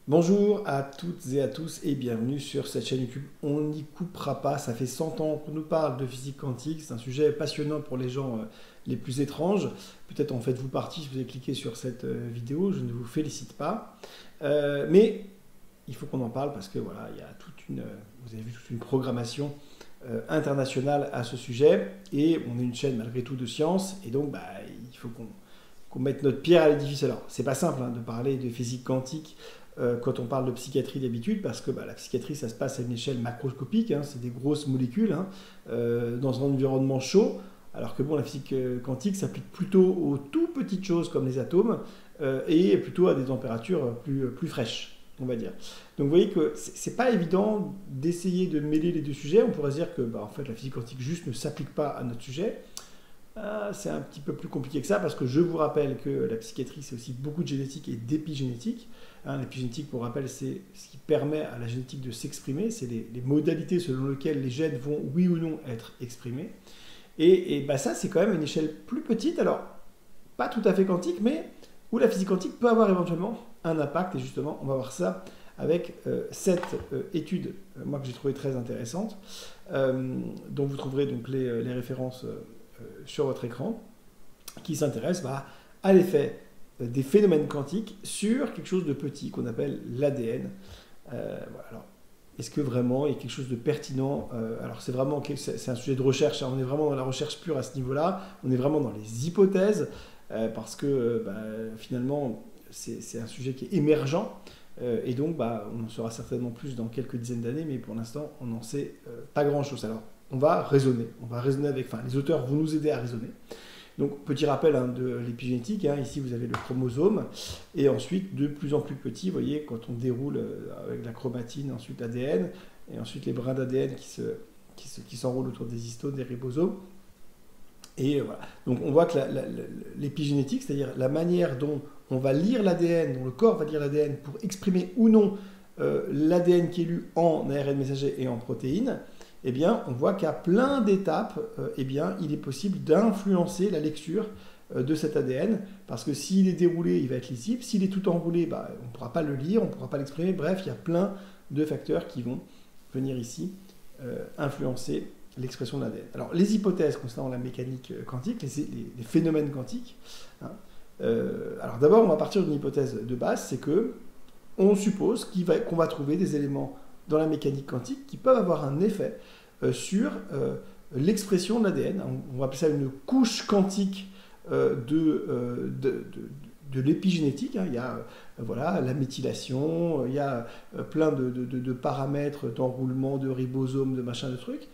Bonjour à toutes et à tous et bienvenue sur cette chaîne YouTube. On n'y coupera pas, ça fait 100 ans qu'on nous parle de physique quantique, c'est un sujet passionnant pour les gens les plus étranges. Peut-être en faites-vous partie si vous avez cliqué sur cette vidéo, je ne vous félicite pas. Mais il faut qu'on en parle parce que voilà, il y a vous avez vu toute une programmation internationale à ce sujet et on est une chaîne malgré tout de science et donc il faut qu'on mette notre pierre à l'édifice. Alors, c'est pas simple de parler de physique quantique quand on parle de psychiatrie d'habitude, parce que la psychiatrie, ça se passe à une échelle macroscopique, c'est des grosses molécules, dans un environnement chaud, alors que la physique quantique s'applique plutôt aux tout petites choses comme les atomes, et plutôt à des températures plus fraîches, on va dire. Donc vous voyez que c'est pas évident d'essayer de mêler les deux sujets. On pourrait se dire que en fait, la physique quantique juste ne s'applique pas à notre sujet. C'est un petit peu plus compliqué que ça, parce que je vous rappelle que la psychiatrie, c'est aussi beaucoup de génétique et d'épigénétique. L'épigénétique, pour rappel, c'est ce qui permet à la génétique de s'exprimer, c'est les modalités selon lesquelles les gènes vont, oui ou non, être exprimés. Et ça, c'est quand même une échelle plus petite, alors pas tout à fait quantique, mais où la physique quantique peut avoir éventuellement un impact. Et justement, on va voir ça avec cette étude, moi que j'ai trouvée très intéressante, dont vous trouverez donc les références sur votre écran, qui s'intéresse à l'effet des phénomènes quantiques sur quelque chose de petit qu'on appelle l'ADN. Alors, est-ce que vraiment il y a quelque chose de pertinent? Alors c'est un sujet de recherche, on est vraiment dans la recherche pure à ce niveau-là, on est vraiment dans les hypothèses, parce que finalement c'est un sujet qui est émergent, et donc on en saura certainement plus dans quelques dizaines d'années, mais pour l'instant on n'en sait pas grand-chose. Alors on va raisonner avec, les auteurs vont nous aider à raisonner. Donc, petit rappel de l'épigénétique, ici vous avez le chromosome, et ensuite, de plus en plus petit, vous voyez, quand on déroule avec la chromatine, ensuite l'ADN, et ensuite les brins d'ADN qui s'enroulent autour des histones, des ribosomes. Et voilà. Donc, on voit que l'épigénétique, c'est-à-dire la manière dont on va lire l'ADN, dont le corps va lire l'ADN pour exprimer ou non l'ADN qui est lu en ARN messager et en protéines, on voit qu'à plein d'étapes, il est possible d'influencer la lecture de cet ADN, parce que s'il est déroulé, il va être lisible. S'il est tout enroulé, on ne pourra pas le lire, on ne pourra pas l'exprimer. Bref, il y a plein de facteurs qui vont venir ici influencer l'expression de l'ADN. Alors, les hypothèses concernant la mécanique quantique, les phénomènes quantiques. Alors d'abord, on va partir d'une hypothèse de base, c'est que on suppose qu'on va trouver des éléments dans la mécanique quantique qui peuvent avoir un effet sur l'expression de l'ADN. On va appeler ça une couche quantique de l'épigénétique. Il y a la méthylation, il y a plein de paramètres d'enroulement, de ribosomes, de machin, de trucs.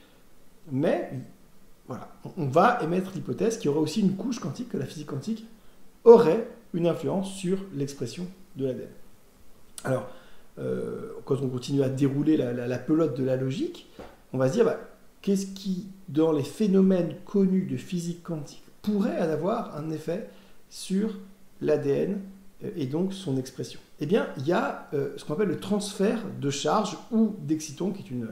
Mais on va émettre l'hypothèse qu'il y aurait aussi une couche quantique, que la physique quantique aurait une influence sur l'expression de l'ADN. Alors, quand on continue à dérouler la pelote de la logique, on va se dire qu'est-ce qui, dans les phénomènes connus de physique quantique, pourrait avoir un effet sur l'ADN et donc son expression? Il y a ce qu'on appelle le transfert de charge ou d'exciton, qui est une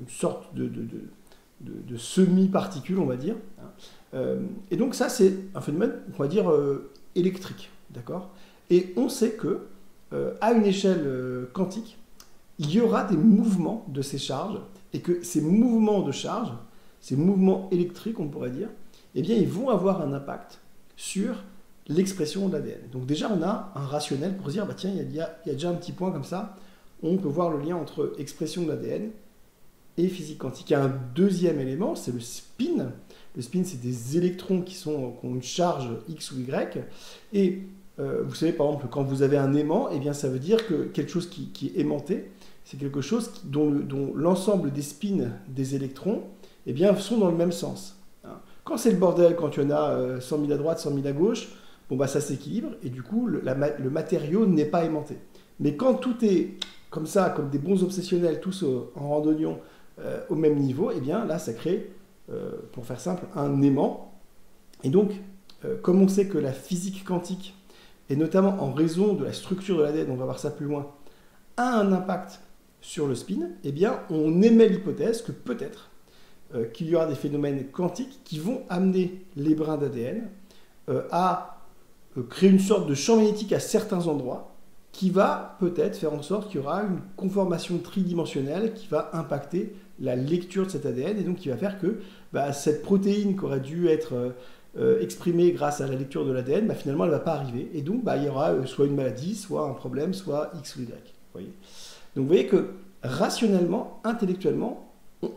sorte de semi-particule, on va dire. Et donc ça, c'est un phénomène, on va dire, électrique. D'accord? Et on sait que à une échelle quantique, il y aura des mouvements de ces charges, et que ces mouvements de charge, ces mouvements électriques, on pourrait dire, ils vont avoir un impact sur l'expression de l'ADN. Donc déjà, on a un rationnel pour se dire, tiens, il y a déjà un petit point comme ça, on peut voir le lien entre expression de l'ADN et physique quantique. Il y a un deuxième élément, c'est le spin. Le spin, c'est des électrons qui ont une charge X ou Y, et vous savez, par exemple, quand vous avez un aimant, ça veut dire que quelque chose qui est aimanté, c'est quelque chose dont l'ensemble des spins des électrons sont dans le même sens. Quand c'est le bordel, quand il y en a 100 000 à droite, 100 000 à gauche, ça s'équilibre, et du coup, le matériau n'est pas aimanté. Mais quand tout est comme ça, comme des bons obsessionnels, tous en randonnion, au même niveau, là, ça crée, pour faire simple, un aimant. Et donc, comme on sait que la physique quantique, et notamment en raison de la structure de l'ADN, on va voir ça plus loin, a un impact sur le spin, on émet l'hypothèse que peut-être qu'il y aura des phénomènes quantiques qui vont amener les brins d'ADN à créer une sorte de champ magnétique à certains endroits, qui va peut-être faire en sorte qu'il y aura une conformation tridimensionnelle qui va impacter la lecture de cet ADN, et donc qui va faire que cette protéine qui aurait dû être exprimée grâce à la lecture de l'ADN, finalement elle ne va pas arriver, et donc il y aura soit une maladie, soit un problème, soit X ou Y. Voyez. Donc vous voyez que rationnellement, intellectuellement,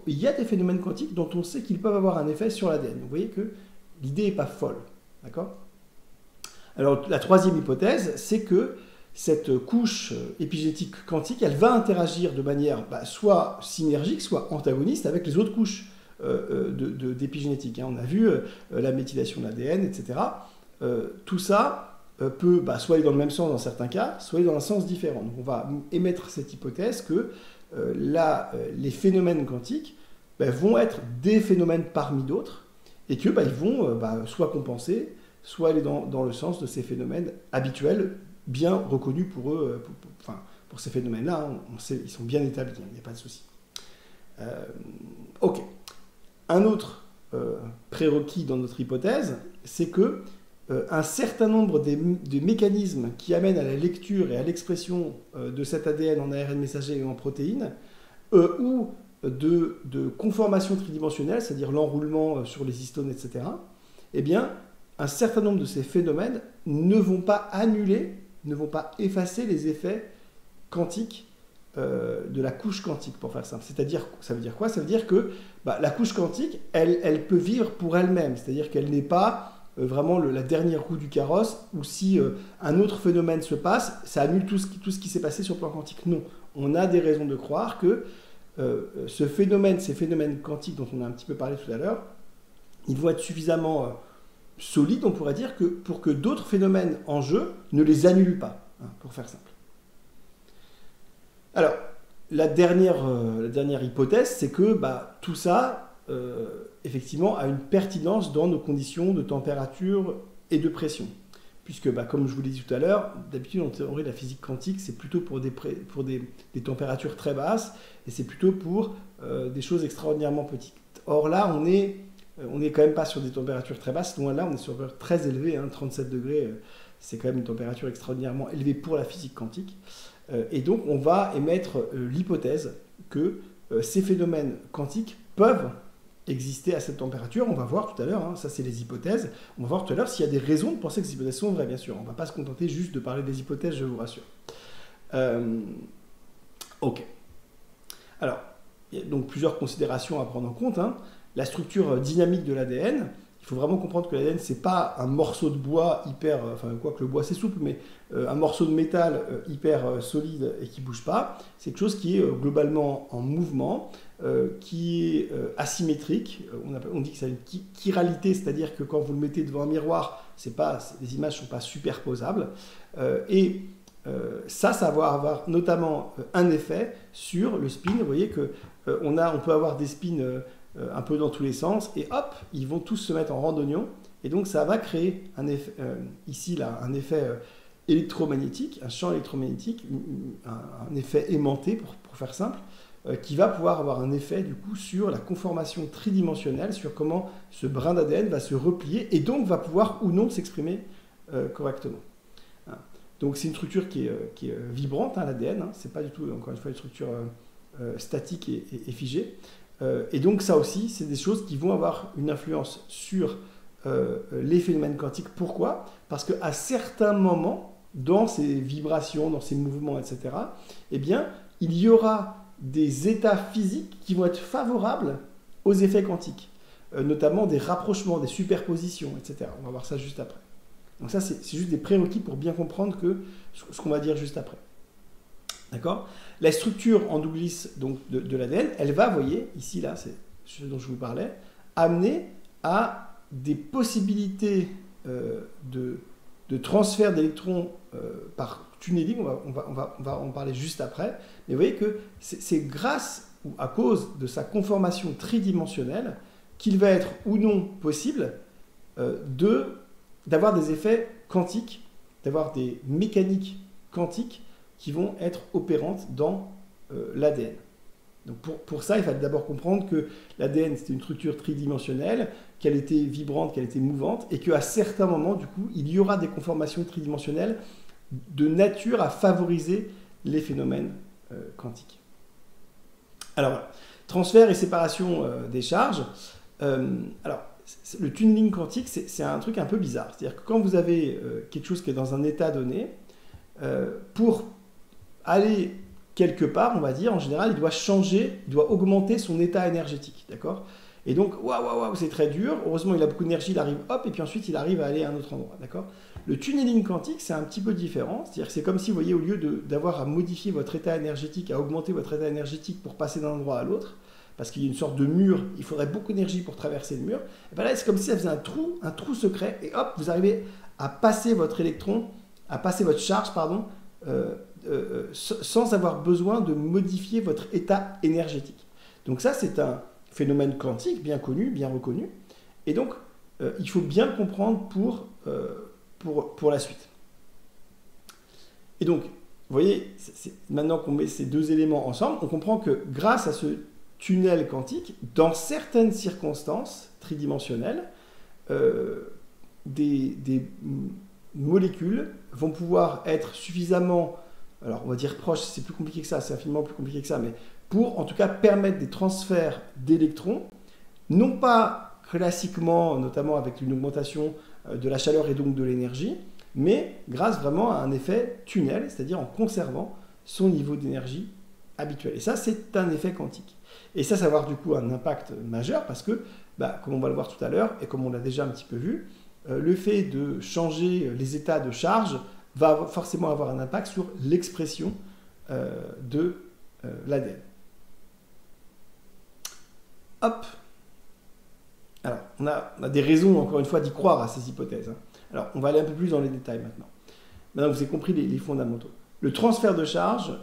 il y a des phénomènes quantiques dont on sait qu'ils peuvent avoir un effet sur l'ADN. Donc vous voyez que l'idée n'est pas folle. D'accord ? Alors la troisième hypothèse, c'est que cette couche épigénétique quantique, elle va interagir de manière soit synergique, soit antagoniste avec les autres couches d'épigénétique. On a vu la méthylation de l'ADN, etc. Tout ça peut soit aller dans le même sens dans certains cas, soit aller dans un sens différent. Donc on va émettre cette hypothèse que les phénomènes quantiques vont être des phénomènes parmi d'autres, et qu'ils vont soit compenser, soit aller dans le sens de ces phénomènes habituels, bien reconnus pour eux, pour ces phénomènes-là, on sait, ils sont bien établis, il n'y a pas de souci. Ok. Un autre prérequis dans notre hypothèse, c'est que un certain nombre des mécanismes qui amènent à la lecture et à l'expression de cet ADN en ARN messager et en protéines, ou de conformation tridimensionnelle, c'est-à-dire l'enroulement sur les histones, etc., eh bien, un certain nombre de ces phénomènes ne vont pas annuler, ne vont pas effacer les effets quantiques de la couche quantique, pour faire simple. C'est-à-dire, ça veut dire quoi? Ça veut dire que la couche quantique, elle peut vivre pour elle-même, c'est-à-dire qu'elle n'est pas vraiment la dernière roue du carrosse, ou si un autre phénomène se passe, ça annule tout ce qui s'est passé sur le plan quantique. Non, on a des raisons de croire que ces phénomènes quantiques dont on a un petit peu parlé tout à l'heure, ils vont être suffisamment solides, on pourrait dire, pour que d'autres phénomènes en jeu ne les annulent pas, pour faire simple. Alors, la dernière hypothèse, c'est que tout ça, effectivement, a une pertinence dans nos conditions de température et de pression. Puisque, comme je vous l'ai dit tout à l'heure, d'habitude, en théorie de la physique quantique, c'est plutôt pour des températures très basses, et c'est plutôt pour des choses extraordinairement petites. Or là, on est quand même pas sur des températures très basses, loin là, on est sur très élevé, 37 degrés, c'est quand même une température extraordinairement élevée pour la physique quantique. Et donc, on va émettre l'hypothèse que ces phénomènes quantiques peuvent exister à cette température. On va voir tout à l'heure, ça c'est les hypothèses, on va voir tout à l'heure s'il y a des raisons de penser que ces hypothèses sont vraies, bien sûr. On ne va pas se contenter juste de parler des hypothèses, je vous rassure. Ok. Alors, il y a donc plusieurs considérations à prendre en compte. La structure dynamique de l'ADN, il faut vraiment comprendre que l'ADN, ce n'est pas un morceau de bois hyper... quoique le bois c'est souple, mais un morceau de métal hyper solide et qui ne bouge pas. C'est quelque chose qui est globalement en mouvement, qui est asymétrique. On dit que c'est une chiralité, c'est-à-dire que quand vous le mettez devant un miroir, les images ne sont pas superposables. Ça va avoir notamment un effet sur le spin. Vous voyez qu'on peut avoir des spins un peu dans tous les sens, et hop, ils vont tous se mettre en randonnion, et donc ça va créer un effet, un effet électromagnétique, un champ électromagnétique, un effet aimanté, pour faire simple, qui va pouvoir avoir un effet du coup sur la conformation tridimensionnelle, sur comment ce brin d'ADN va se replier, et donc va pouvoir ou non s'exprimer correctement. Donc c'est une structure qui est vibrante, l'ADN, c'est pas du tout, encore une fois, une structure statique et figée. Et donc ça aussi, c'est des choses qui vont avoir une influence sur les phénomènes quantiques. Pourquoi? Parce qu'à certains moments, dans ces vibrations, dans ces mouvements, etc., eh bien, il y aura des états physiques qui vont être favorables aux effets quantiques, notamment des rapprochements, des superpositions, etc. On va voir ça juste après. Donc ça, c'est juste des prérequis pour bien comprendre ce qu'on va dire juste après. D'accord? La structure en double hélice donc, de l'ADN, elle va, vous voyez, ici, là, c'est ce dont je vous parlais, amener à des possibilités de transfert d'électrons par tunneling, on va en parler juste après, mais vous voyez que c'est grâce ou à cause de sa conformation tridimensionnelle qu'il va être ou non possible d'avoir des effets quantiques, d'avoir des mécaniques quantiques qui vont être opérantes dans l'ADN. Donc pour ça, il fallait d'abord comprendre que l'ADN, c'était une structure tridimensionnelle, qu'elle était vibrante, qu'elle était mouvante, et qu'à certains moments, du coup, il y aura des conformations tridimensionnelles de nature à favoriser les phénomènes quantiques. Alors, voilà. Transfert et séparation des charges. Alors, le tunneling quantique, c'est un truc un peu bizarre. C'est-à-dire que quand vous avez quelque chose qui est dans un état donné, pour aller quelque part, on va dire, en général, il doit changer, il doit augmenter son état énergétique, d'accord? Et donc, waouh, c'est très dur. Heureusement, il a beaucoup d'énergie, il arrive, hop, et puis ensuite, il arrive à aller à un autre endroit, d'accord? Le tunneling quantique, c'est un petit peu différent. C'est-à-dire que c'est comme si, vous voyez, au lieu d'avoir à modifier votre état énergétique, à augmenter votre état énergétique pour passer d'un endroit à l'autre, parce qu'il y a une sorte de mur, il faudrait beaucoup d'énergie pour traverser le mur, et bien là, c'est comme si ça faisait un trou secret, et hop, vous arrivez à passer votre électron, à passer votre charge, pardon, sans avoir besoin de modifier votre état énergétique. Donc ça, c'est un phénomène quantique bien connu, bien reconnu, et donc il faut bien le comprendre pour la suite. Et donc, vous voyez, maintenant qu'on met ces deux éléments ensemble, on comprend que grâce à ce tunnel quantique, dans certaines circonstances tridimensionnelles, des molécules vont pouvoir être suffisamment, alors on va dire proches, c'est plus compliqué que ça, c'est infiniment plus compliqué que ça, mais pour en tout cas permettre des transferts d'électrons, non pas classiquement, notamment avec une augmentation de la chaleur et donc de l'énergie, mais grâce vraiment à un effet tunnel, c'est-à-dire en conservant son niveau d'énergie habituel. Et ça, c'est un effet quantique. Et ça va avoir du coup un impact majeur parce que, comme on va le voir tout à l'heure, et comme on l'a déjà un petit peu vu, le fait de changer les états de charge va forcément avoir un impact sur l'expression de l'ADN. Hop. Alors, on a des raisons, encore une fois, d'y croire à ces hypothèses. Alors, on va aller un peu plus dans les détails maintenant. Maintenant, vous avez compris les fondamentaux. Le transfert de charge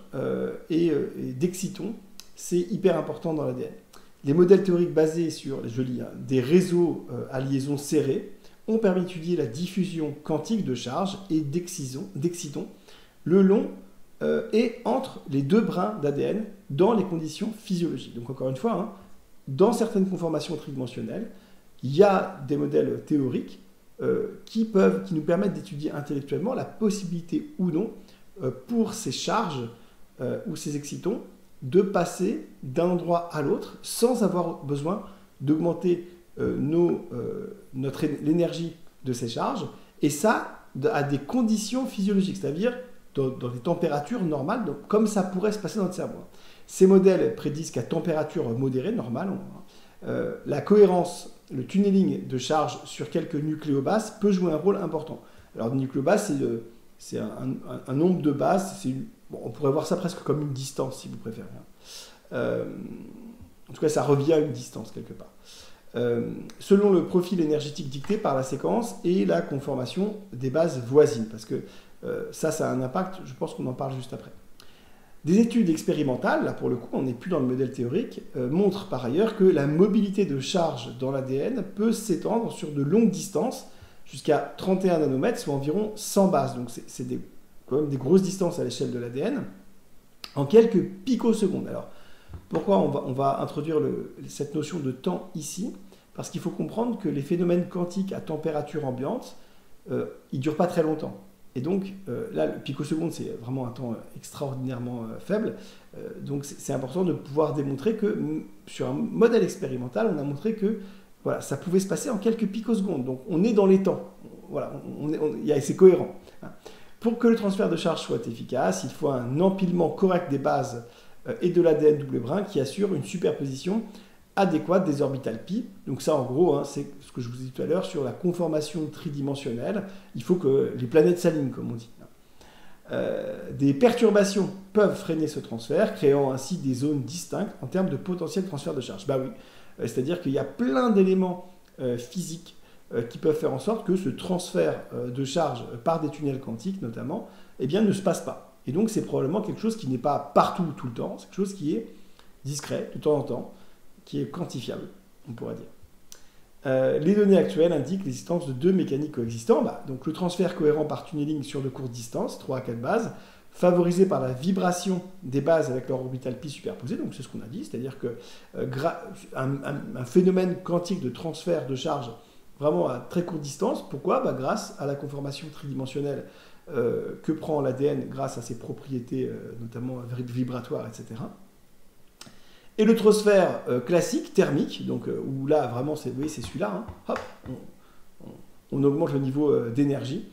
et d'excitons, c'est hyper important dans l'ADN. Les modèles théoriques basés sur, je lis, des réseaux à liaison serrées ont permis d'étudier la diffusion quantique de charge et d'excitons le long et entre les deux brins d'ADN dans les conditions physiologiques. Donc encore une fois, dans certaines conformations tridimensionnelles, il y a des modèles théoriques qui nous permettent d'étudier intellectuellement la possibilité ou non pour ces charges ou ces excitons de passer d'un endroit à l'autre sans avoir besoin d'augmenter l'énergie de ces charges, et ça à des conditions physiologiques, c'est-à-dire dans des températures normales, donc comme ça pourrait se passer dans notre cerveau. Ces modèles prédisent qu'à température modérée, normale, la cohérence, le tunneling de charge sur quelques nucléobases peut jouer un rôle important. Alors, le nucléobase, c'est un nombre de bases, on pourrait voir ça presque comme une distance, si vous préférez. En tout cas, ça revient à une distance, quelque part. Selon le profil énergétique dicté par la séquence et la conformation des bases voisines, parce que ça a un impact, je pense qu'on en parle juste après. Des études expérimentales, là pour le coup, on n'est plus dans le modèle théorique, montrent par ailleurs que la mobilité de charge dans l'ADN peut s'étendre sur de longues distances, jusqu'à 31 nanomètres, soit environ 100 bases. Donc c'est quand même des grosses distances à l'échelle de l'ADN, en quelques picosecondes. Alors, pourquoi on va introduire cette notion de temps ici? Parce qu'il faut comprendre que les phénomènes quantiques à température ambiante, ils ne durent pas très longtemps. Et donc, là, le picoseconde, c'est vraiment un temps extraordinairement faible. Donc, c'est important de pouvoir démontrer que, sur un modèle expérimental, on a montré que voilà, ça pouvait se passer en quelques picosecondes. Donc, on est dans les temps. Voilà, c'est cohérent. Pour que le transfert de charge soit efficace, il faut un empilement correct des bases et de l'ADN double brin qui assure une superposition adéquate des orbitales pi. Donc ça, en gros, c'est ce que je vous ai dit tout à l'heure sur la conformation tridimensionnelle. Il faut que les planètes s'alignent, comme on dit. Des perturbations peuvent freiner ce transfert, créant ainsi des zones distinctes en termes de potentiel transfert de charge. Bah oui, c'est-à-dire qu'il y a plein d'éléments physiques qui peuvent faire en sorte que ce transfert de charge par des tunnels quantiques, notamment, ne se passe pas. Et donc, c'est probablement quelque chose qui n'est pas partout, tout le temps. C'est quelque chose qui est discret, de temps en temps, qui est quantifiable, on pourrait dire. Les données actuelles indiquent l'existence de deux mécaniques coexistants. Donc le transfert cohérent par tunneling sur de courtes distances, 3 à 4 bases, favorisé par la vibration des bases avec leur orbital pi superposé. Donc c'est ce qu'on a dit, c'est-à-dire que un phénomène quantique de transfert de charge vraiment à très courte distance. Pourquoi ? Grâce à la conformation tridimensionnelle que prend l'ADN grâce à ses propriétés, notamment vibratoires, etc. Et le trophère classique, thermique, donc, où là, vraiment, vous voyez, c'est celui-là, hein, hop, on augmente le niveau d'énergie.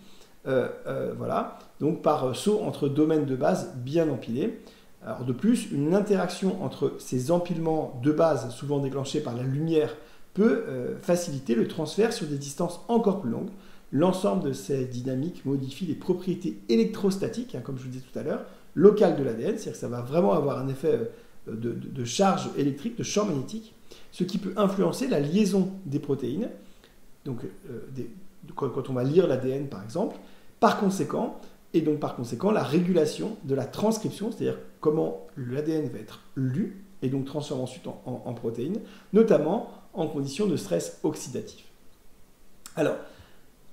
Voilà, donc par saut entre domaines de base bien empilés. Alors de plus, une interaction entre ces empilements de base, souvent déclenchés par la lumière, peut faciliter le transfert sur des distances encore plus longues. L'ensemble de ces dynamiques modifie les propriétés électrostatiques, hein, comme je vous disais tout à l'heure, locales de l'ADN, c'est-à-dire que ça va vraiment avoir un effet de charge électrique, de champ magnétique, ce qui peut influencer la liaison des protéines. Donc, quand on va lire l'ADN, par exemple, par conséquent, la régulation de la transcription, c'est-à-dire comment l'ADN va être lu et donc transformé ensuite en protéines, notamment en conditions de stress oxydatif. Alors,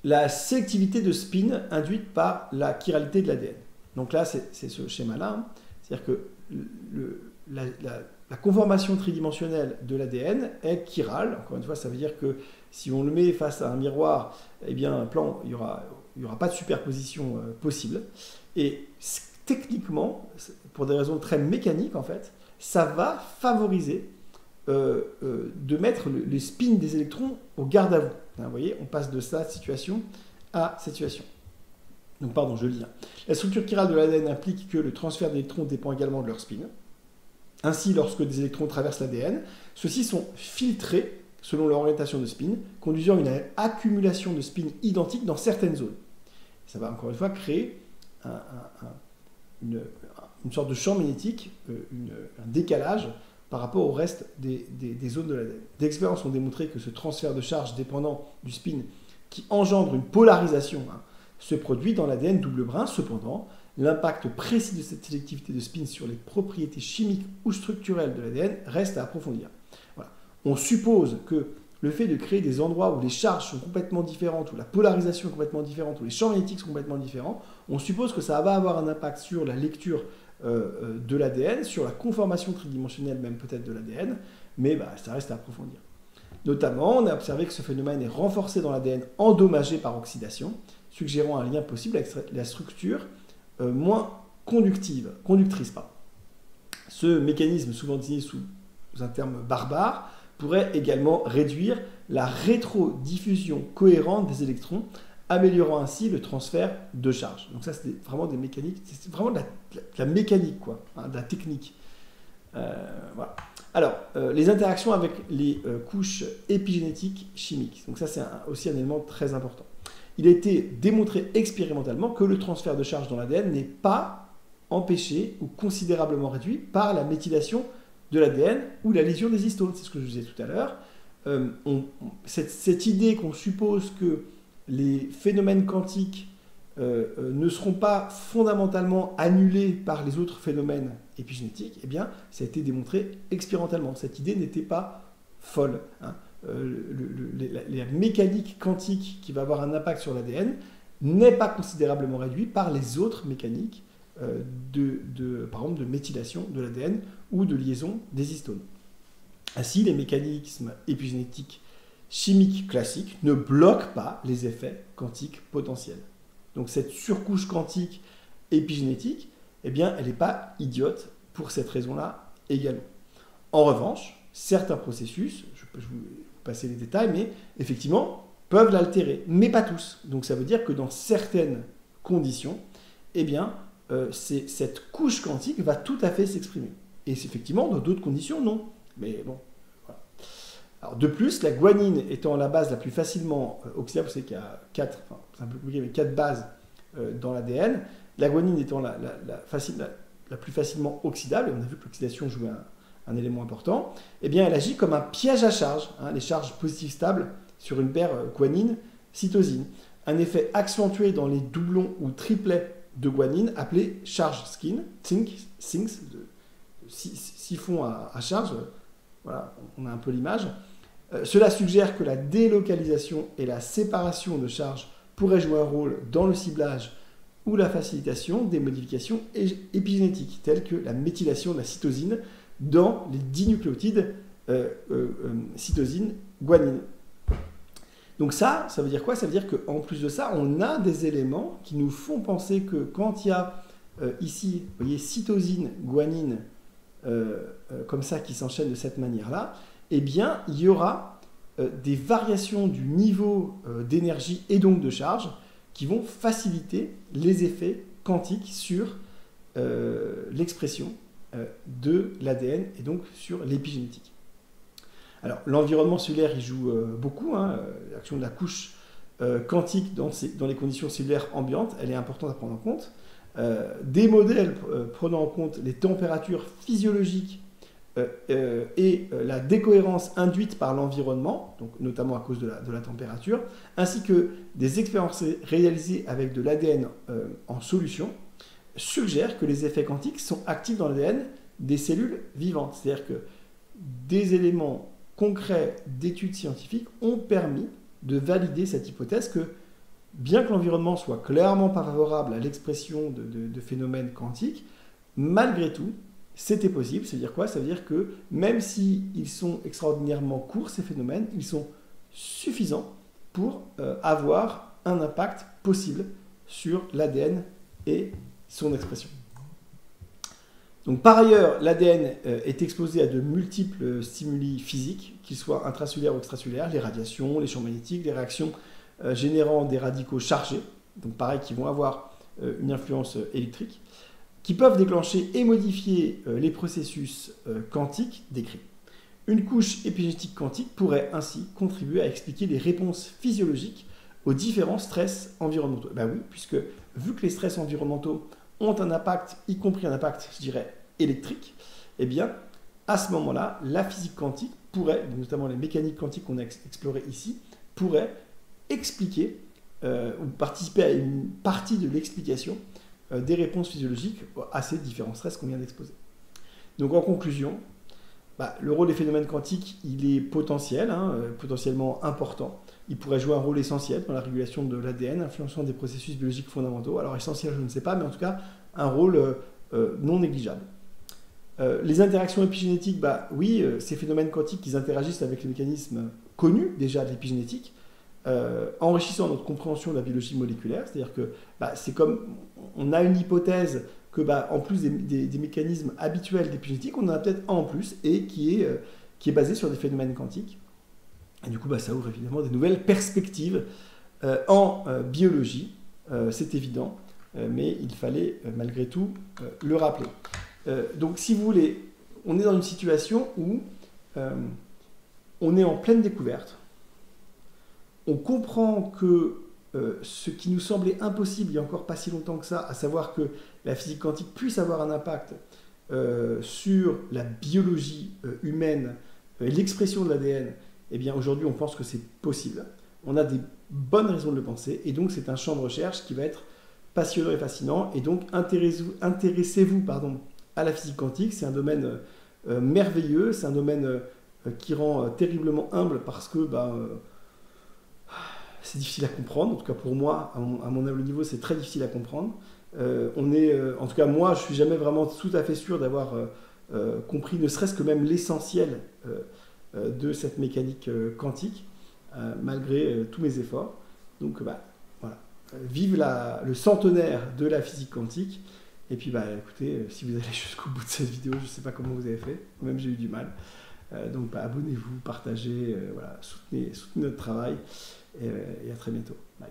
la sélectivité de spin induite par la chiralité de l'ADN. Donc là, c'est ce schéma-là, hein. C'est-à-dire que la conformation tridimensionnelle de l'ADN est chirale. Encore une fois, ça veut dire que si on le met face à un miroir, eh bien, un plan, il n'y aura pas de superposition possible. Et techniquement, pour des raisons très mécaniques, en fait, ça va favoriser de mettre les spins des électrons au garde à vous. Hein, vous voyez, on passe de cette situation à cette situation. Donc, pardon, je lis. Hein. La structure chirale de l'ADN implique que le transfert d'électrons dépend également de leur spin. Ainsi, lorsque des électrons traversent l'ADN, ceux-ci sont filtrés selon leur orientation de spin, conduisant à une accumulation de spins identiques dans certaines zones. Ça va encore une fois créer une sorte de champ magnétique, un décalage par rapport au reste des zones de l'ADN. Des expériences ont démontré que ce transfert de charge dépendant du spin qui engendre une polarisation se produit dans l'ADN double brin. Cependant, l'impact précis de cette sélectivité de spin sur les propriétés chimiques ou structurelles de l'ADN reste à approfondir. Voilà. On suppose que le fait de créer des endroits où les charges sont complètement différentes, où la polarisation est complètement différente, où les champs magnétiques sont complètement différents, on suppose que ça va avoir un impact sur la lecture de l'ADN, sur la conformation tridimensionnelle même peut-être de l'ADN, mais ça reste à approfondir. Notamment, on a observé que ce phénomène est renforcé dans l'ADN endommagé par oxydation, suggérant un lien possible avec la structure moins conductrice. Ce mécanisme, souvent désigné sous un terme barbare, pourrait également réduire la rétrodiffusion cohérente des électrons, améliorant ainsi le transfert de charge. Donc ça, c'est vraiment des mécaniques, c'est vraiment de la mécanique, quoi, hein, de la technique. Voilà. Alors, les interactions avec les couches épigénétiques chimiques. Donc ça, c'est aussi un élément très important. Il a été démontré expérimentalement que le transfert de charge dans l'ADN n'est pas empêché ou considérablement réduit par la méthylation de l'ADN ou la lésion des histones. C'est ce que je vous disais tout à l'heure. Cette idée qu'on suppose que les phénomènes quantiques ne seront pas fondamentalement annulés par les autres phénomènes épigénétiques, eh bien, ça a été démontré expérimentalement. Cette idée n'était pas folle, hein. La mécanique quantique qui va avoir un impact sur l'ADN n'est pas considérablement réduite par les autres mécaniques par exemple de méthylation de l'ADN ou de liaison des histones. Ainsi, les mécanismes épigénétiques chimiques classiques ne bloquent pas les effets quantiques potentiels. Donc cette surcouche quantique épigénétique, eh bien, elle n'est pas idiote pour cette raison-là également. En revanche, certains processus, je peux vous passer les détails, mais effectivement, peuvent l'altérer, mais pas tous. Donc ça veut dire que dans certaines conditions, eh bien, cette couche quantique va tout à fait s'exprimer. Et effectivement, dans d'autres conditions, non. Mais bon, voilà. Alors, de plus, la guanine étant la base la plus facilement oxydable, vous savez qu'il y a 4, enfin, c'est un peu compliqué, mais 4 bases dans l'ADN, la guanine étant la plus facilement oxydable, et on a vu que l'oxydation jouait un élément important, eh bien, elle agit comme un piège à charge, hein, les charges positives stables sur une paire guanine-cytosine. Un effet accentué dans les doublons ou triplets de guanine appelé charge sinks, siphon à charge, voilà, on a un peu l'image. Cela suggère que la délocalisation et la séparation de charges pourraient jouer un rôle dans le ciblage ou la facilitation des modifications épigénétiques, telles que la méthylation de la cytosine dans les dinucléotides cytosine-guanine. Donc ça veut dire quoi? Ça veut dire qu'en plus de ça, on a des éléments qui nous font penser que quand il y a ici, vous voyez, cytosine, guanine, comme ça, qui s'enchaînent de cette manière-là, eh bien, il y aura des variations du niveau d'énergie et donc de charge qui vont faciliter les effets quantiques sur l'expression de l'ADN et donc sur l'épigénétique. Alors, l'environnement cellulaire, il joue beaucoup. L'action de la couche quantique dans les conditions cellulaires ambiantes, elle est importante à prendre en compte. Des modèles prenant en compte les températures physiologiques et la décohérence induite par l'environnement, donc notamment à cause de la température, ainsi que des expériences réalisées avec de l'ADN en solution, suggèrent que les effets quantiques sont actifs dans l'ADN des cellules vivantes. C'est-à-dire que des éléments concrets d'études scientifiques ont permis de valider cette hypothèse que, bien que l'environnement soit clairement pas favorable à l'expression de phénomènes quantiques, malgré tout, c'était possible. Ça veut dire quoi? Ça veut dire que même s'ils sont extraordinairement courts, ces phénomènes, ils sont suffisants pour avoir un impact possible sur l'ADN et son expression. Donc, par ailleurs, l'ADN est exposé à de multiples stimuli physiques, qu'ils soient intracellulaires ou extracellulaires, les radiations, les champs magnétiques, les réactions générant des radicaux chargés, donc pareil, qui vont avoir une influence électrique, qui peuvent déclencher et modifier les processus quantiques décrits. Une couche épigénétique quantique pourrait ainsi contribuer à expliquer les réponses physiologiques aux différents stress environnementaux. Ben oui, puisque vu que les stress environnementaux ont un impact, y compris un impact, je dirais, électrique, eh bien, à ce moment-là, la physique quantique pourrait, notamment les mécaniques quantiques qu'on a explorées ici, pourrait expliquer ou participer à une partie de l'explication des réponses physiologiques à ces différents stress qu'on vient d'exposer. Donc, en conclusion, le rôle des phénomènes quantiques, il est potentiel, potentiellement important. Il pourrait jouer un rôle essentiel dans la régulation de l'ADN, influençant des processus biologiques fondamentaux. Alors essentiel, je ne sais pas, mais en tout cas, un rôle non négligeable. Les interactions épigénétiques, oui, ces phénomènes quantiques, ils interagissent avec les mécanismes connus déjà de l'épigénétique, enrichissant notre compréhension de la biologie moléculaire. C'est-à-dire que c'est comme, on a une hypothèse que, en plus des mécanismes habituels d'épigénétique, on en a peut-être un en plus, et qui est basé sur des phénomènes quantiques. Et du coup, ça ouvre évidemment des nouvelles perspectives en biologie, c'est évident, mais il fallait malgré tout le rappeler. Donc, si vous voulez, on est dans une situation où on est en pleine découverte. On comprend que ce qui nous semblait impossible il n'y a encore pas si longtemps que ça, à savoir que la physique quantique puisse avoir un impact sur la biologie humaine, l'expression de l'ADN, eh bien aujourd'hui on pense que c'est possible. On a des bonnes raisons de le penser, et donc c'est un champ de recherche qui va être passionnant et fascinant. Et donc intéressez-vous à la physique quantique. C'est un domaine merveilleux, c'est un domaine qui rend terriblement humble, parce que c'est difficile à comprendre. En tout cas pour moi, à mon humble niveau, c'est très difficile à comprendre. En tout cas moi, je suis jamais vraiment tout à fait sûr d'avoir compris ne serait-ce que même l'essentiel de cette mécanique quantique, malgré tous mes efforts. Donc voilà. Vive le centenaire de la physique quantique. Et puis écoutez, si vous allez jusqu'au bout de cette vidéo, je ne sais pas comment vous avez fait, même j'ai eu du mal. Donc abonnez-vous, partagez, soutenez notre travail, et à très bientôt. Bye.